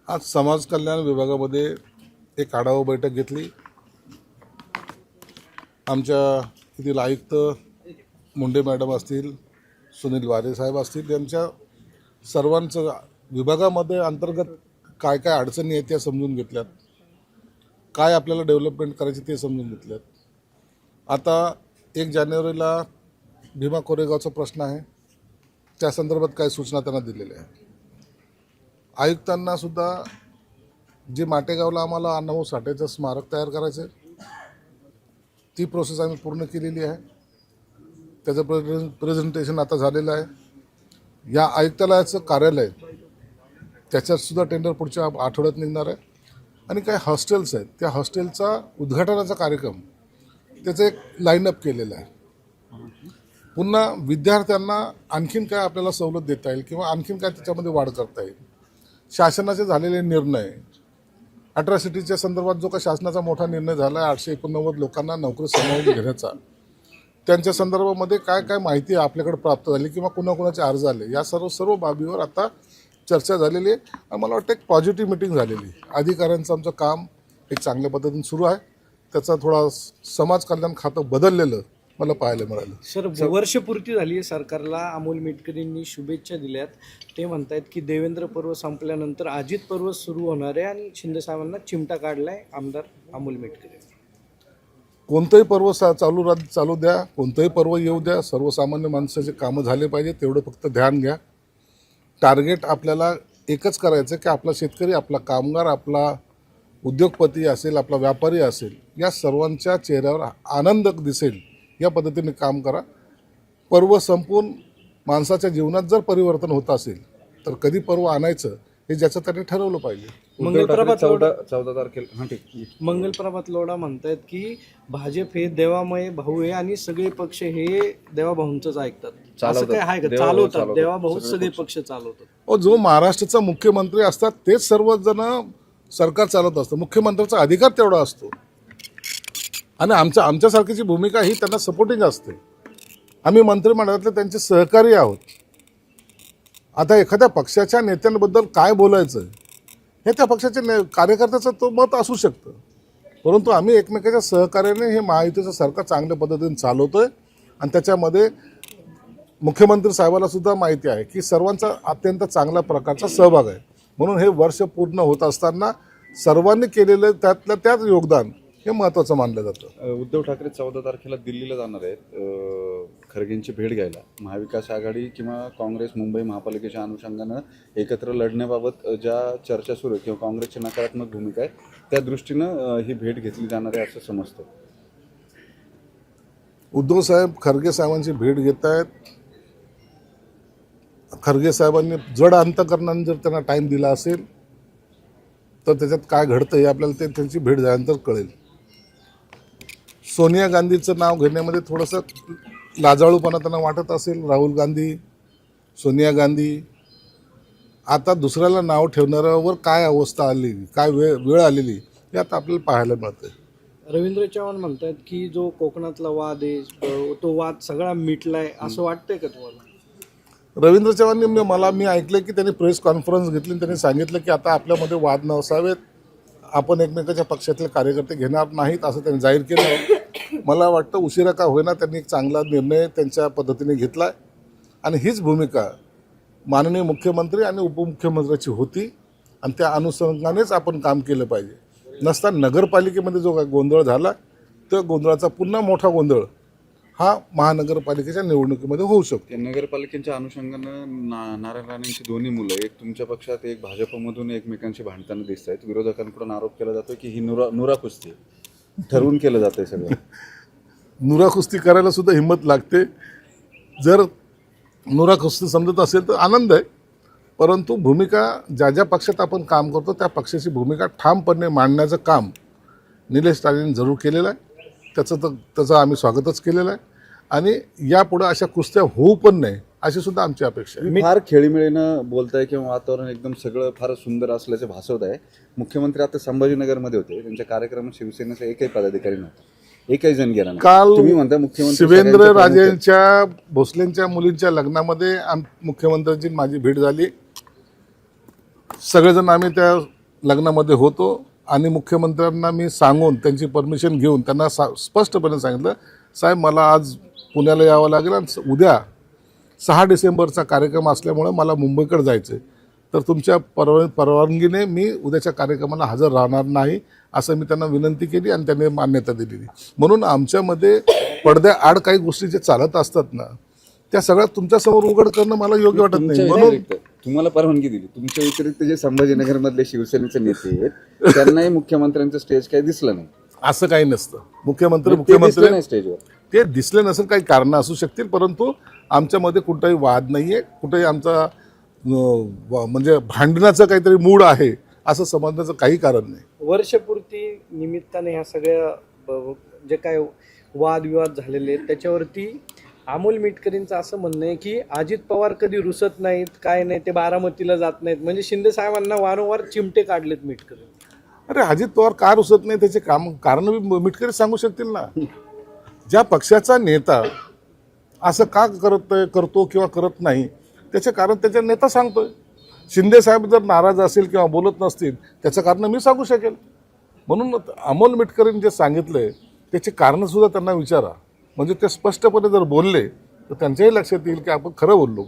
आज समाज कल्याण विभागामध्ये एक आढावा बैठक घेतली। आमच्या येथील आयुक्त मुंडे मॅडम असतील, सुनील वारे साहेब असतील, यांच्या सर्वांचं विभागामध्ये अंतर्गत काय काय अडचणी आहेत त्या समजून घेतल्यात, काय आपल्याला डेव्हलपमेंट करायची ते समजून घेतल्यात। आता 1 जानेवारीला भीमा कोरेगावचा प्रश्न आहे, त्या संदर्भात काय सूचना त्यांना दिलेल्या आहेत। आयुक्तांना सुद्धा जे माटेगावला आम्हाला अण्णाभाऊ साठेचं स्मारक तयार करायचं आहे, ती प्रोसेस आम्ही पूर्ण केलेली आहे। त्याचं प्रेझेंटेशन आता झालेलं आहे। या आयुक्तालयाचं कार्यालय त्याच्यातसुद्धा टेंडर पुढच्या आठवड्यात निघणार आहे। आणि काही हॉस्टेल्स आहेत, त्या हॉस्टेलचा उद्घाटनाचा कार्यक्रम त्याचं एक लाईनअप केलेला आहे। पुन्हा विद्यार्थ्यांना आणखीन काय आपल्याला सवलत देता येईल किंवा आणखीन काय त्याच्यामध्ये वाढ करता येईल, शासनाचे झालेले निर्णय, अॅट्रॉसिटीच्या संदर्भात जो काही शासनाचा मोठा निर्णय झाला आहे 889 लोकांना नोकरी सामावून घेण्याचा, त्यांच्या संदर्भामध्ये काय काय माहिती आपल्याकडे प्राप्त झाली किंवा कुणाकुणाचे अर्ज आले, या सर्व बाबीवर आता चर्चा झालेली आहे। आणि मला वाटतं एक पॉझिटिव्ह मीटिंग झालेली आहे। अधिकाऱ्यांचं आमचं काम एक चांगल्या पद्धतीने सुरू आहे। त्याचा थोडा समाज कल्याण खातं बदललेलं मला पाहायला मिळालं। सर, वर्षपूर्ती झाली आहे सरकारला, अमोल मेटकरींनी शुभेच्छा दिल्यात। ते म्हणतात की देवेंद्र पर्व संपल्यानंतर अजित पर्व सुरू होणार आहे आणि शिंदे साहेबांना चिमटा काढलाय आमदार अमोल मेटकरी। कोणतंही पर्व चालू द्या, कोणतंही पर्व येऊ द्या, सर्वसामान्य माणसाचे कामं झाले पाहिजे, तेवढं फक्त ध्यान घ्या। टार्गेट आपल्याला एकच करायचं की आपला शेतकरी, आपला कामगार, आपला उद्योगपती असेल, आपला व्यापारी असेल, या सर्वांच्या चेहऱ्यावर आनंद दिसेल या पद्धतीने काम करा। पर्व संपून माणसाच्या जीवनात जर परिवर्तन होत असेल तर कधी पर्व आणायचं हे ज्याचं त्यांनी ठरवलं पाहिजे। मंगलप्रभात 14 तारखेला मंगलप्रभात लोढा म्हणतात की भाजप हे देवामय भाऊ आहे आणि सगळे पक्ष हे देवाभाऊंचंच ऐकतात। असं काय आहे का? चालवतात देवाभाऊ, सगळे पक्ष चालवतात। जो महाराष्ट्राचा मुख्यमंत्री असतात तेच सर्वजण सरकार चालवत असतं, मुख्यमंत्र्याचा अधिकार तेवढा असतो। आणि आमच्यासारखीची भूमिका ही त्यांना सपोर्टिंग असते। आम्ही मंत्रिमंडळातले त्यांचे सहकारी आहोत। आता एखाद्या पक्षाच्या नेत्यांबद्दल काय बोलायचं हे त्या पक्षाच्या कार्यकर्त्याचं तो मत असू शकतं, परंतु आम्ही एकमेकाच्या सहकार्याने हे महायुतीचं सरकार चांगल्या पद्धतीने चालवतोय। आणि त्याच्यामध्ये मुख्यमंत्री साहेबाला सुद्धा माहिती आहे की सर्वांचा अत्यंत चांगल्या प्रकारचा सहभाग आहे। म्हणून हे वर्ष पूर्ण होत असताना सर्वांनी केलेलं त्यातलं त्यात योगदान हे महत्त्वाचं मानलं जातं। उद्धव ठाकरे 14 तारखेला दिल्लीला जाणार आहेत खरगेंची भेट घ्यायला। महाविकास आघाडी किंवा काँग्रेस मुंबई महापालिकेच्या अनुषंगानं एकत्र लढण्याबाबत ज्या चर्चा सुरू आहे किंवा काँग्रेसची नकारात्मक भूमिका आहे, त्या दृष्टीनं ही भेट घेतली जाणार आहे असं समजतं। उद्धव साहेब खरगे साहेबांची भेट घेत आहेत। खरगे साहेबांनी जड अंतकरणाने जर त्यांना टाईम दिला असेल तर त्याच्यात काय घडतं हे आपल्याला त्यांची भेट झाल्यानंतर कळेल। सोनिया गांधीचं नाव घेण्यामध्ये थोडंसं लाजाळूपणा त्यांना वाटत असेल, राहुल गांधी, सोनिया गांधी, आता दुसऱ्याला नाव ठेवणाऱ्यावर काय अवस्था आली, काय वेळ आलेली हे आता आपल्याला पाहायला मिळतं। रवींद्र चव्हाण म्हणतात की जो कोकणातला वाद आहे तो वाद सगळा मिटलाय, असं वाटतंय का तुम्हाला? रवींद्र चव्हाणांनी मी ऐकलं की त्यांनी प्रेस कॉन्फरन्स घेतली आणि त्यांनी सांगितलं की आता आपल्यामध्ये वाद नसावेत, आपण एकमेकाच्या पक्षातले कार्यकर्ते घेणार नाहीत असं त्यांनी जाहीर केलं आहे। मला वाटतं उशिरा का होईना त्यांनी एक चांगला निर्णय त्यांच्या पद्धतीने घेतला आहे। आणि हीच भूमिका माननीय मुख्यमंत्री आणि उपमुख्यमंत्र्याची होती आणि त्या अनुषंगानेच आपण काम केलं पाहिजे। नसता नगरपालिकेमध्ये जो काय गोंधळ झाला त्या गोंधळाचा पुन्हा मोठा गोंधळ हा महानगरपालिकेच्या निवडणुकीमध्ये होऊ शकतो। नगरपालिकेच्या अनुषंगानं नारायण राणेंची दोन्ही मुलं, एक तुमच्या पक्षात एक भाजपमधून, एकमेकांशी भांडताना दिसत आहेत। विरोधकांकडून आरोप केला जातो की ही नुरा कुस्ती ठरवून केलं जातंय सगळं। नुरा कुस्ती करायला सुद्धा हिंमत लागते। जर नुरा कुस्ती समजत असेल तर आनंद आहे, परंतु भूमिका ज्या पक्षात आपण काम करतो त्या पक्षाची भूमिका ठामपणे मांडण्याचं काम निलेश राणेंनी जरूर केलेलं आहे। त्याचं आम्ही स्वागतच केलेलं आहे आणि यापुढे अशा कुस्त्या होऊ पण नाही अशी सुद्धा आमची अपेक्षा आहे। फार खेळीमेळीनं बोलताय किंवा वातावरण एकदम सगळं फार सुंदर असल्याचे भासवत आहे। मुख्यमंत्री आता संभाजीनगरमध्ये होते, त्यांच्या कार्यक्रमात शिवसेनेचा एकही पदाधिकारी नव्हता, एकही जण गेला नाही। काल तुम्ही म्हणता मुख्यमंत्री शिवेंद्र राजेंच्या भोसलेंच्या मुलींच्या लग्नामध्ये मुख्यमंत्र्यांची माझी भेट झाली। सगळेजण आम्ही त्या लग्नामध्ये होतो आणि मुख्यमंत्र्यांना मी सांगून त्यांची परमिशन घेऊन त्यांना स्पष्टपणे सांगितलं, साहेब मला आज पुण्याला यावं लागेल आणि उद्या 6 डिसेंबरचा कार्यक्रम असल्यामुळे मला मुंबईकडे जायचं आहे, तर तुमच्या परवानगीने मी उद्याच्या कार्यक्रमाला हजर राहणार नाही असं मी त्यांना विनंती केली आणि त्यांनी मान्यता दिलेली. म्हणून आमच्यामध्ये पडद्याआड काही गोष्टी जे चालत असतात ना, त्या सगळ्या तुमच्यासमोर उघड करणं मला योग्य वाटत तुमच्या नाही. म्हणून व्यतिरिक्त तुम्हाला परवानगी दिली, तुमच्या व्यतिरिक्त जे संभाजीनगरमधले शिवसेनेचे नेते आहेत त्यांनाही मुख्यमंत्र्यांचं स्टेज काही दिसलं नाही. असं काही नसतं. ते मुख्यमंत्री दिसलं नाही स्टेजवर. ते दिसले नसेल, काही कारणं असू शकतील, परंतु आमच्यामध्ये कुठलाही वाद नाही आहे, कुठेही आमचा म्हणजे भांडणाचं काहीतरी मूड आहे असं समजण्याचं काही कारण नाही. वर्षपूर्ती निमित्ताने ह्या सगळ्या जे काय वादविवाद झालेले आहेत त्याच्यावरती अमोल मिटकरींचं असं म्हणणं आहे की अजित पवार कधी रुसत नाहीत, काय नाही, ते बारामतीला जात नाहीत, म्हणजे शिंदे साहेबांना वारंवार चिमटे काढलेत मिटकरी. अरे अजित पवार का रुसत नाही त्याचे कारण मिटकरी सांगू शकतील ना. ज्या पक्षाचा नेता असं का करतो किंवा करत नाही त्याचे कारण त्याचा नेता सांगतोय. शिंदे साहेब जर नाराज असेल किंवा बोलत नसतील त्याचं कारण मी सांगू शकेल. म्हणून अमोल मिटकरींनी जे सांगितलंय त्याची कारणंसुद्धा त्यांना विचारा, म्हणजे ते स्पष्टपणे जर बोलले तर त्यांच्याही लक्षात येईल की आपण खरं बोललो.